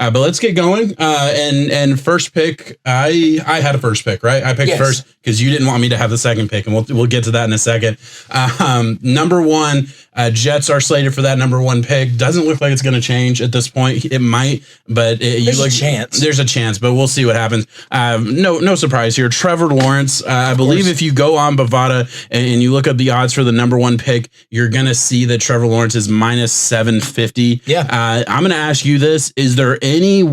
But let's get going. And first pick, I had a first pick, right? I picked first because you didn't want me to have the second pick, and we'll get to that in a second. Number one, Jets are slated for that number one pick. Doesn't look like it's going to change at this point. It might, but there's a chance. There's a chance, but we'll see what happens. No surprise here. Trevor Lawrence. I believe if you go on Bovada and you look up the odds for the number one pick, you're going to see that Trevor Lawrence is minus 750. Yeah. I'm going to ask you this. Is there any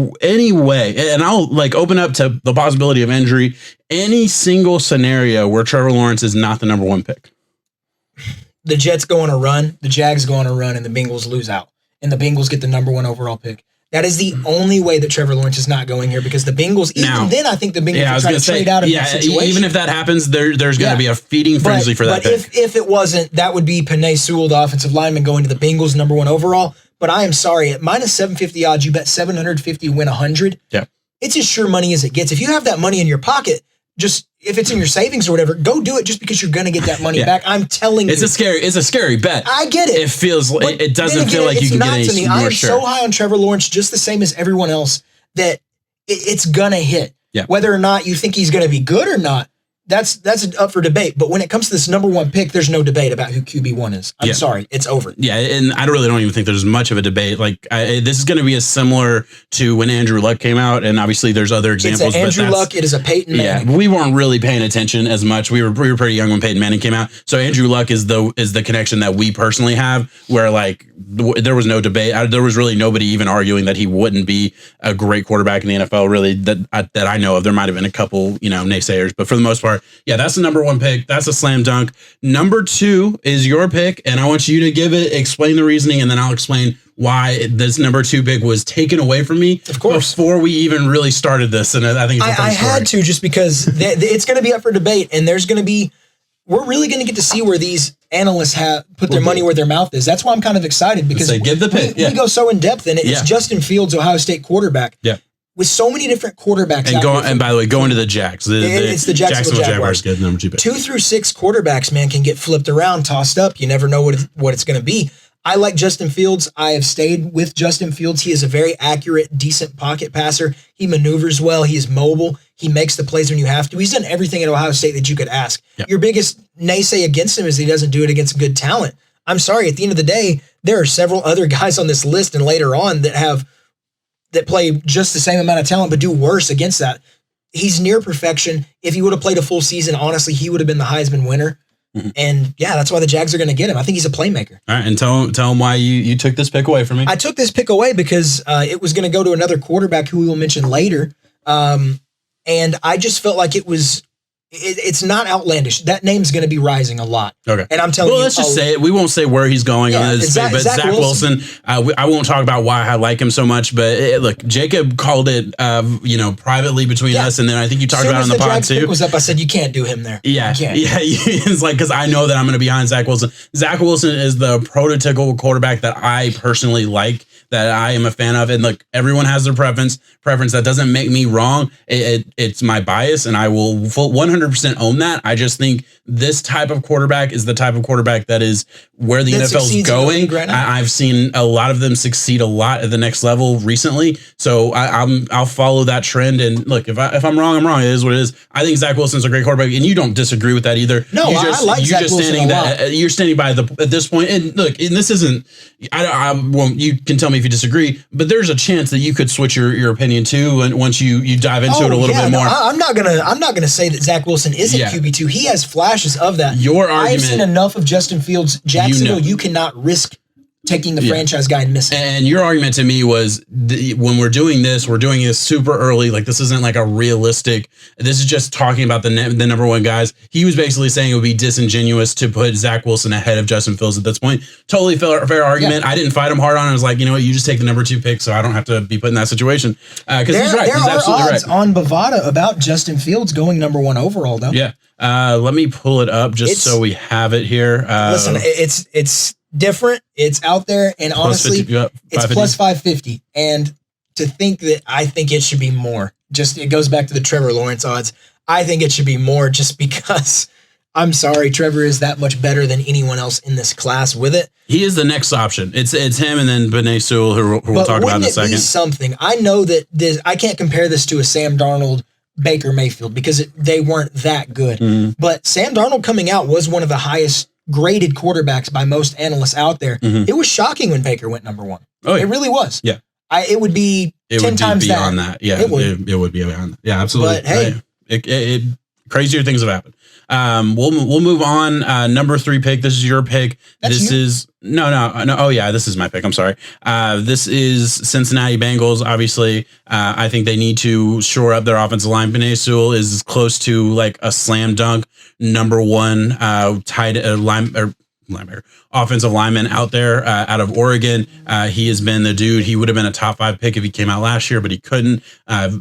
way, and I'll open up to the possibility of injury, any single scenario where Trevor Lawrence is not the number one pick? The Jets go on a run, the Jags go on a run, and the Bengals lose out. And the Bengals get the number one overall pick. That is the only way that Trevor Lawrence is not going here, because the Bengals, then I think the Bengals will try to trade out of that situation. Even if that happens, there's going to be a feeding frenzy for that pick. But if it wasn't, that would be Penei Sewell, the offensive lineman, going to the Bengals number one overall. But I am sorry, at minus 750 odds, you bet 750 to win 100. Yeah. It's as sure money as it gets. If you have that money in your pocket, just if it's in your savings or whatever, go do it just because you're going to get that money back. I'm telling you. It's a scary bet. I get it. It doesn't feel like you can get any more. I am so high on Trevor Lawrence, just the same as everyone else, that it's going to hit. Yeah. Whether or not you think he's going to be good or not, that's up for debate. But when it comes to this number one pick, there's no debate about who QB1 is. I'm sorry. It's over. Yeah, and I don't even think there's much of a debate. This is going to be as similar to when Andrew Luck came out, and obviously there's other examples. It's Andrew Luck. It is a Peyton Manning. Yeah, we weren't really paying attention as much. We were pretty young when Peyton Manning came out. So Andrew Luck is the connection that we personally have, where there was no debate. There was really nobody even arguing that he wouldn't be a great quarterback in the NFL. Really, that I know of. There might have been a couple, naysayers, but for the most part, yeah, that's the number one pick. That's a slam dunk. Number two is your pick, and I want you to explain the reasoning, and then I'll explain why this number two pick was taken away from me. Of course, before we even really started this, and I think it's a fun story. I had to, just because it's going to be up for debate, and we're really going to get to see where these analysts have put their money where their mouth is. That's why I'm kind of excited, because give the pick. We go so in depth, and it's Justin Fields, Ohio State quarterback. Yeah. With so many different quarterbacks. And by the way, going to the Jags. It's the Jacksonville Jaguars. Get number two pick. 2 through 6 quarterbacks, man, can get flipped around, tossed up. You never know what it's going to be. I like Justin Fields. I have stayed with Justin Fields. He is a very accurate, decent pocket passer. He maneuvers well. He is mobile. He makes the plays when you have to. He's done everything at Ohio State that you could ask. Yep. Your biggest naysay against him is he doesn't do it against good talent. I'm sorry. At the end of the day, there are several other guys on this list and later on that play just the same amount of talent, but do worse against that. He's near perfection. If he would have played a full season, honestly, he would have been the Heisman winner. Mm-hmm. And that's why the Jags are going to get him. I think he's a playmaker. All right, and tell him why you took this pick away from me. I took this pick away because it was going to go to another quarterback who we will mention later. And I just felt like it's not outlandish. That name's going to be rising a lot. Okay. And I'm telling you. Well, let's just say it. We won't say where he's going on this, but Zach Wilson, I won't talk about why I like him so much, but look, Jacob called it, privately between us, and then I think you talked about it on the pod too. Was up, I said, you can't do him there. Yeah. It's because I know that I'm going to be behind Zach Wilson. Zach Wilson is the prototypical quarterback that I personally like, that I am a fan of. And look, everyone has their preference. That doesn't make me wrong. It's my bias, and I will 100% own that. I just think this type of quarterback is the type of quarterback that is where the NFL is going. I've seen a lot of them succeed a lot at the next level recently. So I'll follow that trend. And look, if I'm wrong, I'm wrong. It is what it is. I think Zach Wilson's a great quarterback, and you don't disagree with that either. No, I like Zach Wilson a lot. You're standing by at this point. And look, and this isn't. I won't. You can tell me if you disagree, but there's a chance that you could switch your opinion too, and once you dive into it a little bit more. I'm not gonna say that Zach Wilson isn't QB2. He has flashes of that. Your argument. I've seen enough of Justin Fields. Jacksonville, you cannot risk taking the franchise guy and missing. And your argument to me was when we're doing this super early. Like, this isn't like a realistic. This is just talking about the number one guys. He was basically saying it would be disingenuous to put Zach Wilson ahead of Justin Fields at this point. Totally fair argument. Yeah. I didn't fight him hard on it. I was like, you know what, you just take the number two pick, so I don't have to be put in that situation. Because he's right. He's absolutely right. There are odds on Bovada about Justin Fields going number one overall, though. Yeah. Let me pull it up so we have it here. Listen, it's different. It's out there, and honestly, it's plus 550. And to think that I think it should be more. It goes back to the Trevor Lawrence odds. I think it should be more just because I'm sorry, Trevor is that much better than anyone else in this class with it. He is the next option. It's him and then Benay Sewell, who we'll talk about in a second. Something I know that I can't compare this to a Sam Darnold, Baker Mayfield because they weren't that good. Mm-hmm. But Sam Darnold coming out was one of the highest graded quarterbacks by most analysts out there. Mm-hmm. It was shocking when Baker went number one. Oh, yeah. It really was. Yeah. It would be 10 times beyond that. Yeah, it would be beyond that. Yeah, absolutely. But hey, crazier things have happened. We'll move on. Number 3 pick. This is your pick. This is Oh yeah, this is my pick. I'm sorry. This is Cincinnati Bengals. Obviously, I think they need to shore up their offensive line. Benay Sewell is close to like a slam dunk number 1 linebacker, offensive lineman out there out of Oregon. He has been the dude. He would have been a top 5 pick if he came out last year, but he couldn't.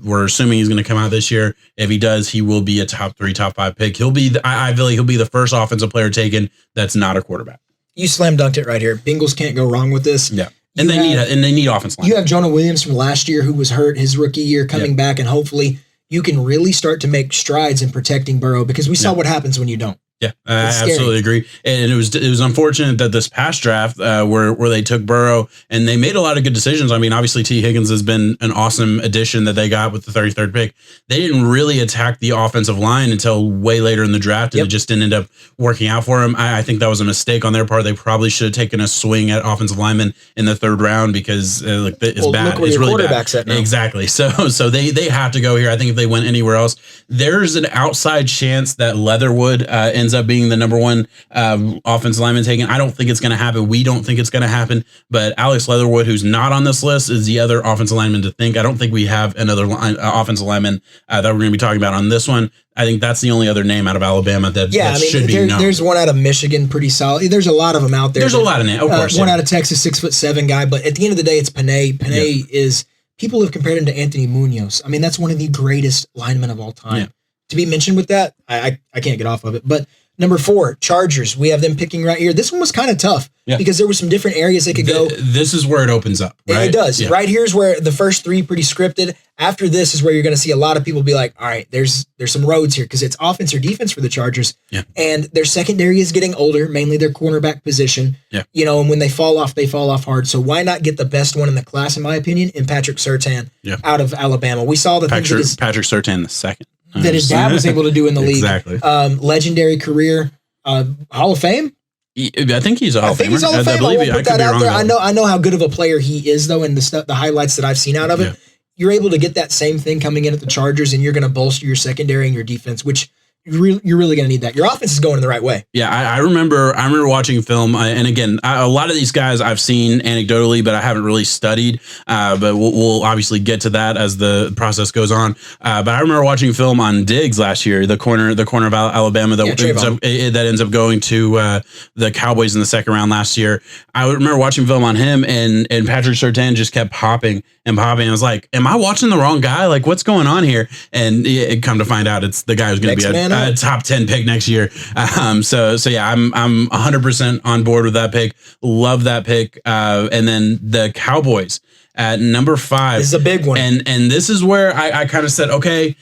We're assuming he's going to come out this year. If he does, he will be a top 3, top 5 pick. He'll be I feel like he'll be the first offensive player taken that's not a quarterback. You slam dunked it right here. Bengals can't go wrong with this. Yeah. And they need offense line. You have Jonah Williams from last year who was hurt his rookie year coming back, and hopefully you can really start to make strides in protecting Burrow because we saw what happens when you don't. Yeah, I absolutely agree. And it was unfortunate that this past draft where they took Burrow and they made a lot of good decisions. I mean, obviously T. Higgins has been an awesome addition that they got with the 33rd pick. They didn't really attack the offensive line until way later in the draft, and it just didn't end up working out for them. I think that was a mistake on their part. They probably should have taken a swing at offensive linemen in the 3rd round because it's bad. It's really bad. Exactly. So they have to go here. I think if they went anywhere else, there's an outside chance that Leatherwood ends up being the number 1 offensive lineman taken. I don't think it's going to happen. We don't think it's going to happen. But Alex Leatherwood, who's not on this list, is the other offensive lineman to think. I don't think we have another offensive lineman that we're going to be talking about on this one. I think that's the only other name out of Alabama that should be known. There's one out of Michigan, pretty solid. There's a lot of them out there. There's a lot of names, of course. One out of Texas, 6'7" guy. But at the end of the day, it's Panay. Panay is, people have compared him to Anthony Munoz. I mean, that's one of the greatest linemen of all time. Yeah. To be mentioned with that, I can't get off of it. But number 4, Chargers. We have them picking right here. This one was kind of tough because there were some different areas they could go. This is where it opens up, right? It does. Yeah. Right here's where the first 3 pretty scripted. After this is where you're going to see a lot of people be like, all right, there's some roads here because it's offense or defense for the Chargers. Yeah. And their secondary is getting older, mainly their cornerback position. Yeah. And when they fall off hard. So why not get the best one in the class, in my opinion, in Patrick Surtain out of Alabama? We saw the Patrick Surtain the second. That his dad was able to do in the league. Exactly. Legendary career, Hall of Fame. I think he's a Hall of Famer. I think he's Hall of Fame. I won't put that out there. I know how good of a player he is, though, and the highlights that I've seen out of it. You're able to get that same thing coming in at the Chargers, and you're going to bolster your secondary and your defense, which you're really going to need that. Your offense is going in the right way. Yeah, I remember watching film, and again, a lot of these guys I've seen anecdotally, but I haven't really studied. But we'll obviously get to that as the process goes on. But I remember watching film on Diggs last year, the corner of Alabama that ends up going to the Cowboys in the 2nd round last year. I remember watching film on him, and Patrick Surtain just kept popping and popping. I was like, am I watching the wrong guy? Like, what's going on here? And it come to find out, it's the guy who's going to be a top 10 pick next year. So yeah, I'm 100% on board with that pick. Love that pick. And then the Cowboys at number 5. This is a big one. And this is where I kind of said, okay,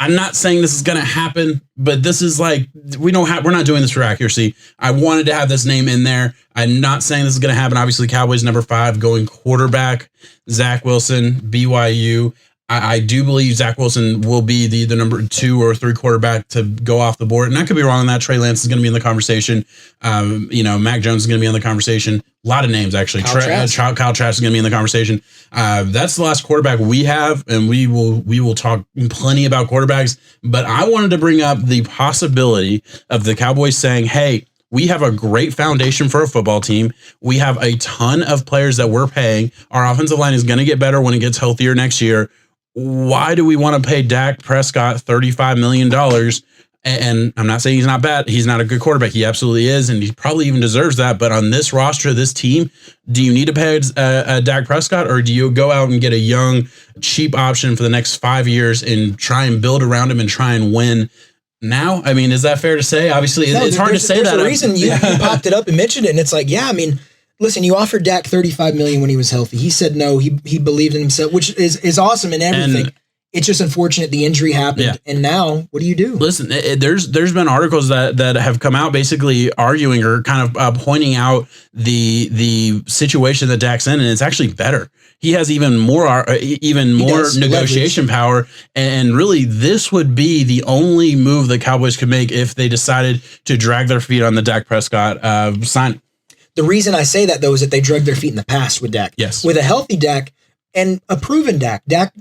I'm not saying this is going to happen, but this is like, we're not doing this for accuracy. I wanted to have this name in there. I'm not saying this is going to happen. Obviously, Cowboys number 5 going quarterback, Zach Wilson, BYU. I do believe Zach Wilson will be the number 2 or 3 quarterback to go off the board. And I could be wrong on that. Trey Lance is going to be in the conversation. Mac Jones is going to be in the conversation. A lot of names, actually. Kyle Trask is going to be in the conversation. That's the last quarterback we have, and we will talk plenty about quarterbacks. But I wanted to bring up the possibility of the Cowboys saying, hey, we have a great foundation for a football team. We have a ton of players that we're paying. Our offensive line is going to get better when it gets healthier next year. Why do we want to pay Dak Prescott $35 million? And I'm not saying he's not bad. He's not a good quarterback. He absolutely is, and he probably even deserves that. But on this roster, this team, do you need to pay Dak Prescott, or do you go out and get a young, cheap option for the next 5 years and try and build around him and try and win now? I mean, is that fair to say? Obviously, it's hard to say that. There's a reason you popped it up and mentioned it, and it's like, yeah, I mean, listen, you offered Dak $35 million when he was healthy. He said no. He believed in himself, which is awesome and everything. It's just unfortunate the injury happened. Yeah. And now what do you do? Listen, there's been articles that have come out basically arguing or kind of pointing out the situation that Dak's in, and it's actually better. He has even more negotiation power, and really this would be the only move the Cowboys could make if they decided to drag their feet on the Dak Prescott signing. The reason I say that though is that they dragged their feet in the past with Dak. Yes, with a healthy Dak and a proven Dak. Dak,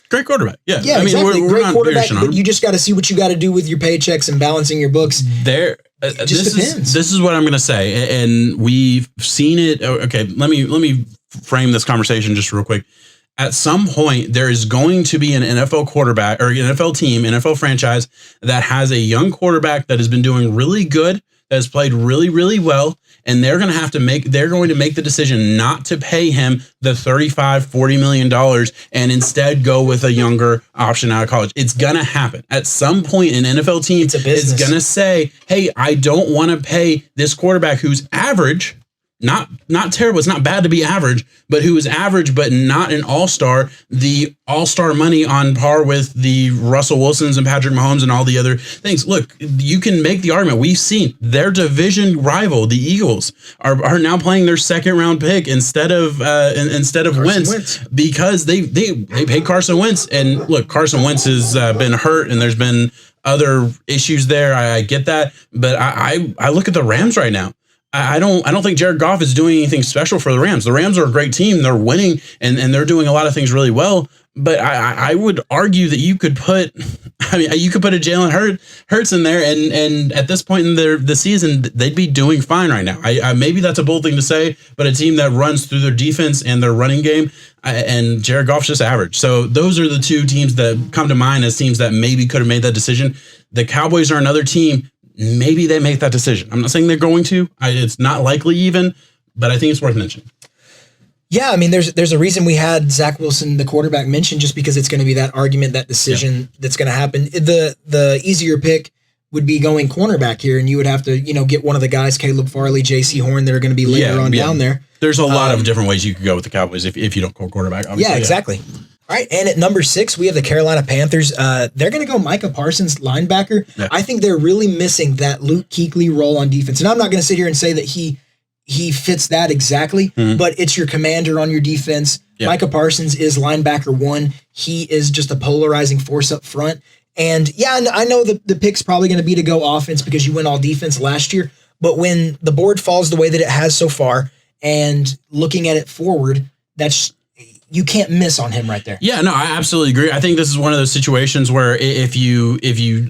great quarterback. Yeah, I mean, exactly. We're great quarterback, but you just got to see what you got to do with your paychecks and balancing your books. It just depends. This is what I'm going to say, and we've seen it. Okay, let me frame this conversation just real quick. At some point, there is going to be an NFL quarterback or NFL team, NFL franchise that has a young quarterback that has been doing really good, that has played really, really well, and they're going to make the decision not to pay him the $35-40 million and instead go with a younger option out of college. It's going to happen. At some point, an NFL team is going to say, hey, I don't want to pay this quarterback who's average, not terrible. It's not bad to be average, but who is average, but not an all-star, the all-star money on par with the Russell Wilsons and Patrick Mahomes and all the other things. Look, you can make the argument. We've seen their division rival, the Eagles, are now playing their second round pick instead of Wentz because they paid Carson Wentz. And look, Carson Wentz has been hurt and there's been other issues there. I get that, but I look at the Rams right now. I don't think Jared Goff is doing anything special for the Rams. The Rams are a great team. They're winning and they're doing a lot of things really well. But I would argue that you could put a Jalen Hurts in there and at this point in the season, they'd be doing fine right now. Maybe that's a bold thing to say, but a team that runs through their defense and their running game and Jared Goff's just average. So those are the two teams that come to mind as teams that maybe could have made that decision. The Cowboys are another team. Maybe they make that decision. I'm not saying they're going to. It's not likely even, but I think it's worth mentioning. Yeah, I mean, there's a reason we had Zach Wilson, the quarterback, mentioned just because it's going to be that argument, that decision that's going to happen. The easier pick would be going cornerback here, and you would have to get one of the guys, Caleb Farley, J.C. Horn, that are going to be later on down there. There's a lot of different ways you could go with the Cowboys if you don't go quarterback. Obviously. Yeah, exactly. All right, and at number 6, we have the Carolina Panthers. They're going to go Micah Parsons, linebacker. Yeah. I think they're really missing that Luke Kuechly role on defense. And I'm not going to sit here and say that he fits that exactly, but it's your commander on your defense. Yeah. Micah Parsons is linebacker 1. He is just a polarizing force up front. And yeah, I know the pick's probably going to be to go offense because you went all defense last year. But when the board falls the way that it has so far, and looking at it forward, you can't miss on him right there. Yeah, no, I absolutely agree. I think this is one of those situations where if you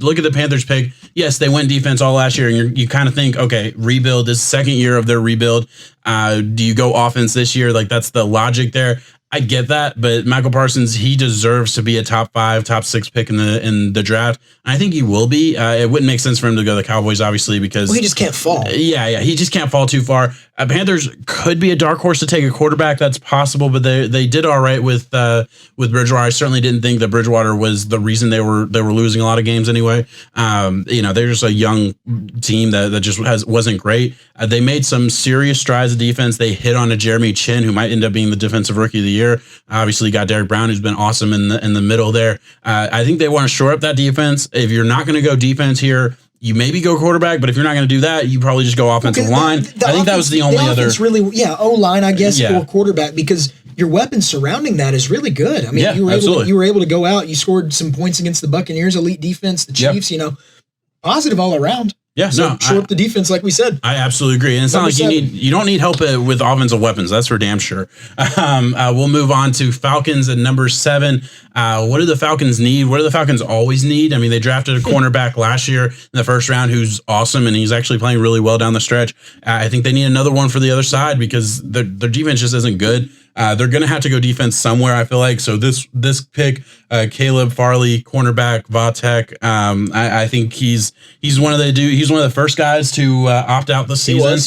look at the Panthers pick, yes, they went defense all last year, and you kind of think, okay, rebuild, this second year of their rebuild. Do you go offense this year? Like, that's the logic there. I get that, but Michael Parsons, he deserves to be a top 5, top 6 pick in the draft. And I think he will be. It wouldn't make sense for him to go to the Cowboys, obviously, because he just can't fall. Yeah, he just can't fall too far. Panthers could be a dark horse to take a quarterback. That's possible, but they did all right with Bridgewater. I certainly didn't think that Bridgewater was the reason they were losing a lot of games anyway. They're just a young team that just wasn't great. They made some serious strides of defense. They hit on a Jeremy Chin, who might end up being the defensive rookie of the year. Obviously, you got Derek Brown, who's been awesome in the middle there. I think they want to shore up that defense. If you're not going to go defense here, you maybe go quarterback, but if you're not going to do that, you probably just go offensive line. I think that was the only other. O-line, I guess, or quarterback, because your weapons surrounding that is really good. I mean, you were able to go out. You scored some points against the Buccaneers, elite defense, the Chiefs. Positive all around. Yeah, so shore up the defense, like we said. I absolutely agree. And it's not like you don't need help with offensive weapons. That's for damn sure. We'll move on to Falcons at number 7. What do the Falcons need? What do the Falcons always need? I mean, they drafted a cornerback last year in the first round who's awesome, and he's actually playing really well down the stretch. I think they need another one for the other side because their defense just isn't good. They're going to have to go defense somewhere, I feel like. So this pick, Caleb Farley, cornerback, Vatek, I think he's one of the first guys to opt out this season.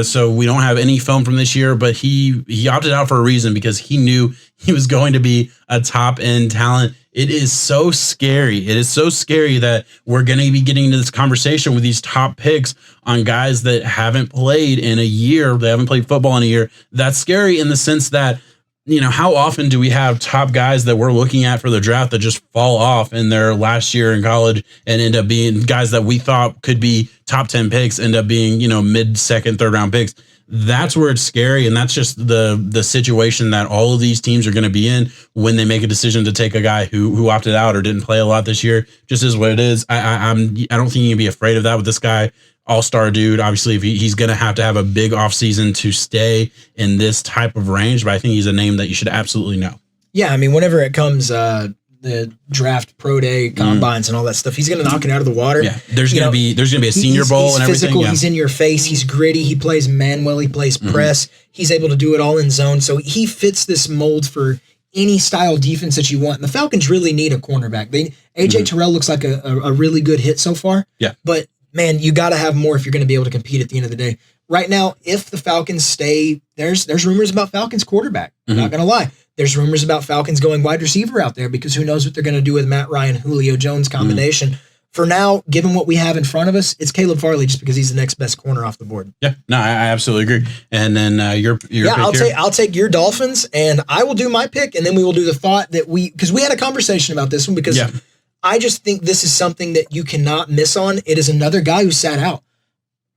So we don't have any film from this year, but he opted out for a reason because he knew he was going to be a top end talent. It is so scary. It is so scary that we're going to be getting into this conversation with these top picks on guys that haven't played in a year. They haven't played football in a year. That's scary in the sense that how often do we have top guys that we're looking at for the draft that just fall off in their last year in college and end up being guys that we thought could be top 10 picks, end up being, mid second, third round picks? That's where it's scary. And that's just the situation that all of these teams are going to be in when they make a decision to take a guy who opted out or didn't play a lot this year. Just is what it is. I don't think you can be afraid of that with this guy. All-star dude. Obviously, if he's going to have a big offseason to stay in this type of range, but I think he's a name that you should absolutely know. Yeah, I mean, whenever it comes the draft, pro day, combines, and all that stuff, he's going to knock it out of the water. Yeah, there's going to be a Senior Bowl and everything. He's physical. Yeah. He's in your face. He's gritty. He plays man well. He plays press. He's able to do it all in zone. So he fits this mold for any style defense that you want. And the Falcons really need a cornerback. AJ Terrell looks like a really good hit so far. Yeah, but man, you got to have more if you're going to be able to compete at the end of the day. Right now, if the Falcons stay, there's rumors about Falcons quarterback. Not going to lie. There's rumors about Falcons going wide receiver out there because who knows what they're going to do with Matt Ryan, Julio Jones combination. For now, given what we have in front of us, it's Caleb Farley just because he's the next best corner off the board. Yeah, no, I absolutely agree. And then your I'll take your Dolphins, and I will do my pick, and then we will do the thought that because we had a conversation about this one because I just think this is something that you cannot miss on. It is another guy who sat out.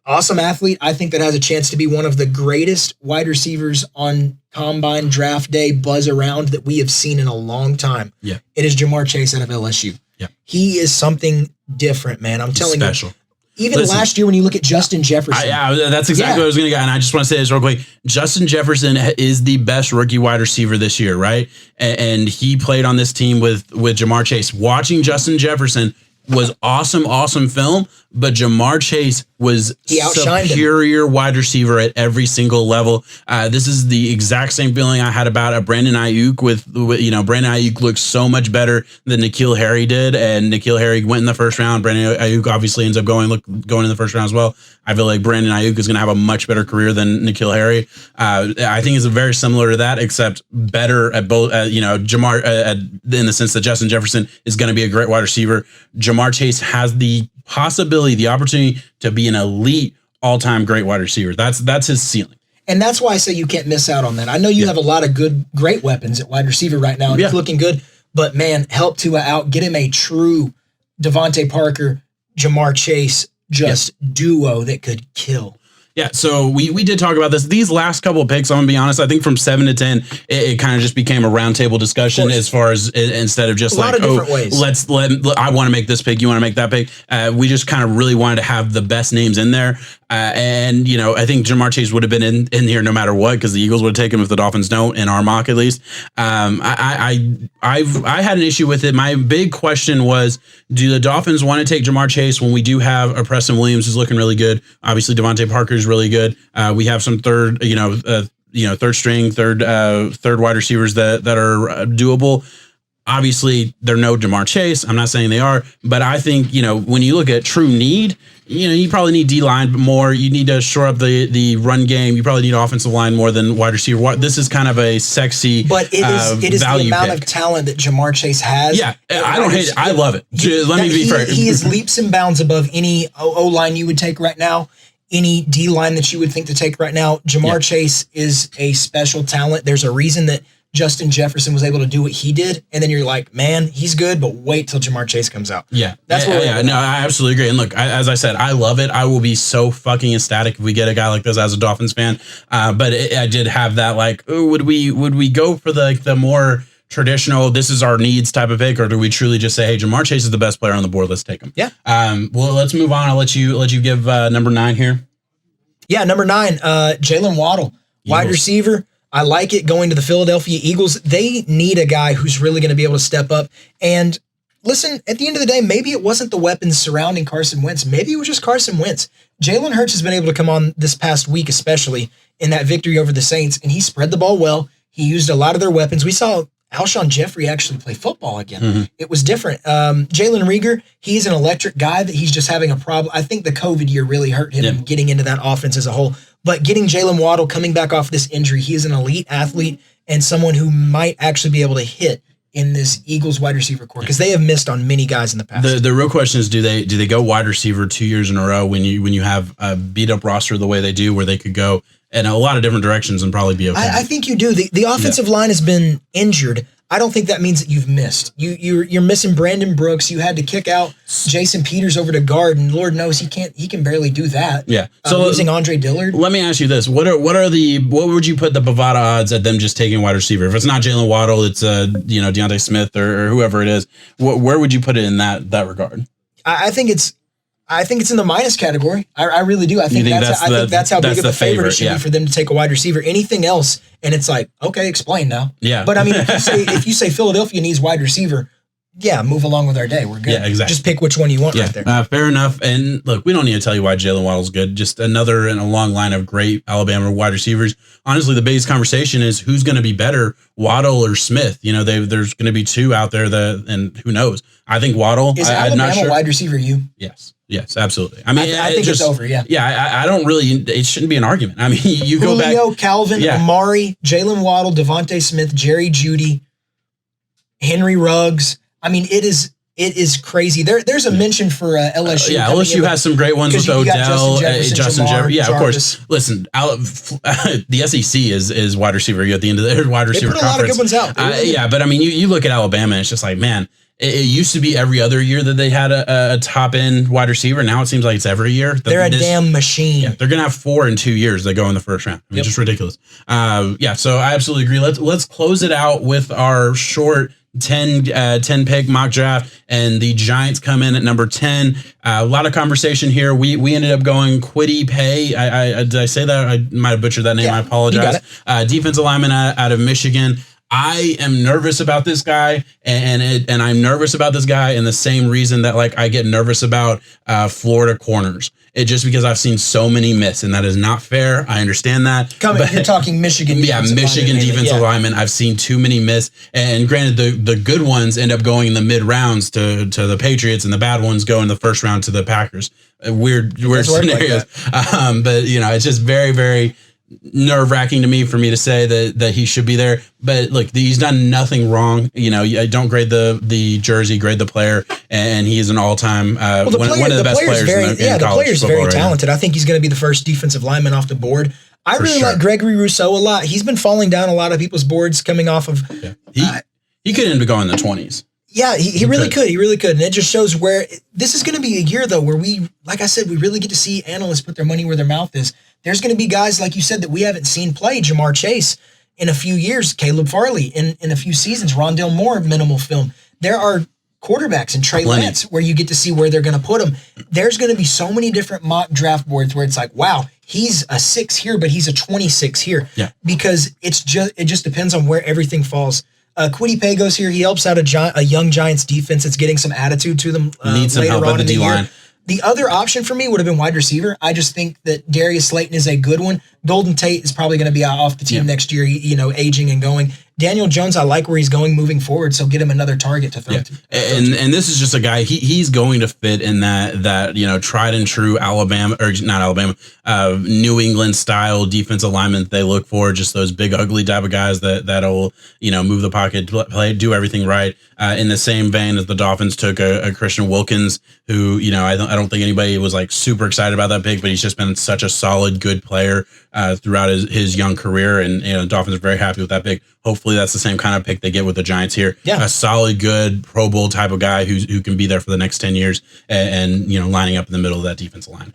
Awesome athlete. I think that has a chance to be one of the greatest wide receivers on Combine Draft Day buzz around that we have seen in a long time. Yeah. It is Jamar Chase out of LSU. Yeah. He is something different, man. I'm telling you. Even Listen, last year when you look at Justin Jefferson. That's exactly what I was going to get. And I just want to say this real quick. Justin Jefferson is the best rookie wide receiver this year, right? And he played on this team with Jamar Chase. Watching Justin Jefferson was awesome film, but Jamar Chase was superior wide receiver at every single level. This is the exact same feeling I had about a Brandon Ayuk with Brandon Ayuk looks so much better than N'Keal Harry did, and N'Keal Harry went in the first round. Brandon Ayuk obviously ends up going in the first round as well. I feel like Brandon Ayuk is going to have a much better career than N'Keal Harry. I think it's very similar to that, except better at both. Jamar in the sense that Justin Jefferson is going to be a great wide receiver. Jamar Chase has the possibility, the opportunity to be an elite all-time great wide receiver. That's his ceiling. And that's why I say you can't miss out on that. I know you have a lot of great weapons at wide receiver right now, and it's looking good, but man, help Tua out. Get him a true Devontae Parker, Jamar Chase duo that could kill. Yeah, so we did talk about this. These last couple of picks, I'm going to be honest, I think from 7 to 10, it kind of just became a roundtable discussion as far as instead of just ways. I want to make this pick, you want to make that pick. We just kind of really wanted to have the best names in there. And I think Jamar Chase would have been in here no matter what because the Eagles would have taken him if the Dolphins don't, in our mock at least. I had an issue with it. My big question was, do the Dolphins want to take Jamar Chase when we do have a Preston Williams who's looking really good? Obviously, Devontae Parker's really good. We have some third string, third wide receivers that are doable. Obviously, they're no Jamar Chase. I'm not saying they are, but I think, when you look at true need, you probably need D-line more. You need to shore up the run game. You probably need offensive line more than wide receiver. This is kind of a sexy but it is the amount of talent that Jamar Chase has. Yeah, I don't hate it. I love it. Let me be fair. He is leaps and bounds above any O-line you would take right now, any D-line that you would think to take right now. Jamar Chase is a special talent. There's a reason that Justin Jefferson was able to do what he did, and then you're like, man, he's good, but wait till Jamar Chase comes out. Yeah. That's what no, I absolutely agree. And look, as I said, I love it. I will be so fucking ecstatic if we get a guy like this as a Dolphins fan. But I did have that would we go for the more traditional, this is our needs type of pick, or do we truly just say, hey, Jamar Chase is the best player on the board, let's take him? Yeah. Well, let's move on. I'll let you give number 9 here. Yeah, number 9, Jalen Waddle, wide receiver. I like it going to the Philadelphia Eagles. They need a guy who's really going to be able to step up. And listen, at the end of the day, maybe it wasn't the weapons surrounding Carson Wentz. Maybe it was just Carson Wentz. Jalen Hurts has been able to come on this past week, especially in that victory over the Saints, and he spread the ball well. He used a lot of their weapons. We saw Alshon Jeffrey actually play football again. Mm-hmm. It was different. Jalen Reagor, he's an electric guy that he's just having a problem. I think the COVID year really hurt him getting into that offense as a whole. But getting Jalen Waddle coming back off this injury, he is an elite athlete and someone who might actually be able to hit in this Eagles wide receiver core? Because they have missed on many guys in the past. The real question is, do they go wide receiver 2 years in a row when you have a beat up roster the way they do, where they could go in a lot of different directions and probably be okay? I think you do. The offensive line has been injured. I don't think that means that you've missed. You're missing Brandon Brooks. You had to kick out Jason Peters over to guard, and Lord knows he can barely do that. Yeah. So losing Andre Dillard. Let me ask you this: what would you put the Bovada odds at them just taking wide receiver? If it's not Jalen Waddle, it's Deontay Smith or whoever it is. Where would you put it in that regard? I think it's in the minus category. I really do. I think that's how big of a favorite it should be for them to take a wide receiver. Anything else, and it's like, okay, explain now. Yeah. But I mean, if you say Philadelphia needs wide receiver, yeah, move along with our day. We're good. Yeah, exactly. Just pick which one you want right there. Fair enough. And look, we don't need to tell you why Jalen Waddle's good. Just another in a long line of great Alabama wide receivers. Honestly, the biggest conversation is who's going to be better, Waddle or Smith. There's going to be two out there and who knows? I think Waddle. Is Alabama wide receiver you? Yes, absolutely. I mean, I think it's over. Yeah. Yeah, I don't really. It shouldn't be an argument. I mean, you go back. Julio, Calvin, Amari, Jalen Waddle, Devontae Smith, Jerry Jeudy, Henry Ruggs. I mean, it is crazy. There's a mention for LSU. LSU has some great ones with Odell, Justin Jefferson. Yeah, Jarvis. of course. Listen, the SEC is wide receiver at the end of the wide receiver conference. They put a lot of good ones out. But I mean, you look at Alabama, and it's just like, man. It used to be every other year that they had a top end wide receiver. Now it seems like it's every year. They're a damn machine. Yeah, they're gonna have 4 in 2 years that go in the first round. I mean, just ridiculous. So I absolutely agree. Let's close it out with our short 10 pick mock draft, and the Giants come in at number 10. A lot of conversation here. We ended up going Kwity Paye. Did I say that? I might have butchered that name. I apologize. Defensive lineman out of Michigan. I am nervous about this guy, and I'm nervous about this guy in the same reason that I get nervous about Florida corners. It just because I've seen so many miss, and that is not fair. I understand that. You're talking Michigan. Michigan defensive linemen. I've seen too many miss, and granted, the good ones end up going in the mid rounds to the Patriots, and the bad ones go in the first round to the Packers. Weird scenarios. But it's just very, very nerve-wracking to me for me to say that he should be there. But look, he's done nothing wrong. I don't grade the jersey, grade the player, and he is an all-time one of the best players in college football. The player's very talented. I think he's going to be the first defensive lineman off the board. I really like Gregory Rousseau a lot. He's been falling down a lot of people's boards coming off of. He could end up going in the 20s. Yeah, he really could. He really could. And it just shows where this is going to be a year, though, where we, like I said, we really get to see analysts put their money where their mouth is. There's going to be guys, like you said, that we haven't seen play. Jamar Chase in a few years, Caleb Farley in a few seasons, Rondale Moore, minimal film. There are quarterbacks and Trey Lance where you get to see where they're going to put them. There's going to be so many different mock draft boards where it's like, wow, he's a 6 here, but he's a 26 here. Yeah. Because it just depends on where everything falls. Kwity Paye goes here. He helps out a young Giants defense that's getting some attitude to them Needs some help at the D-line. The other option for me would have been wide receiver. I just think that Darius Slayton is a good one. Golden Tate is probably going to be off the team next year, aging and going. Daniel Jones, I like where he's going moving forward, so get him another target to throw to. And this is just a guy, he's going to fit in that tried and true New England style defensive alignment they look for, just those big ugly type of guys that'll move the pocket, play, do everything right. In the same vein as the Dolphins took a Christian Wilkins, who I don't think anybody was super excited about that pick, but he's just been such a solid, good player throughout his young career, and the Dolphins are very happy with that pick. Hopefully that's the same kind of pick they get with the Giants here. Yeah. A solid, good Pro Bowl type of guy who can be there for the next 10 years and lining up in the middle of that defensive line.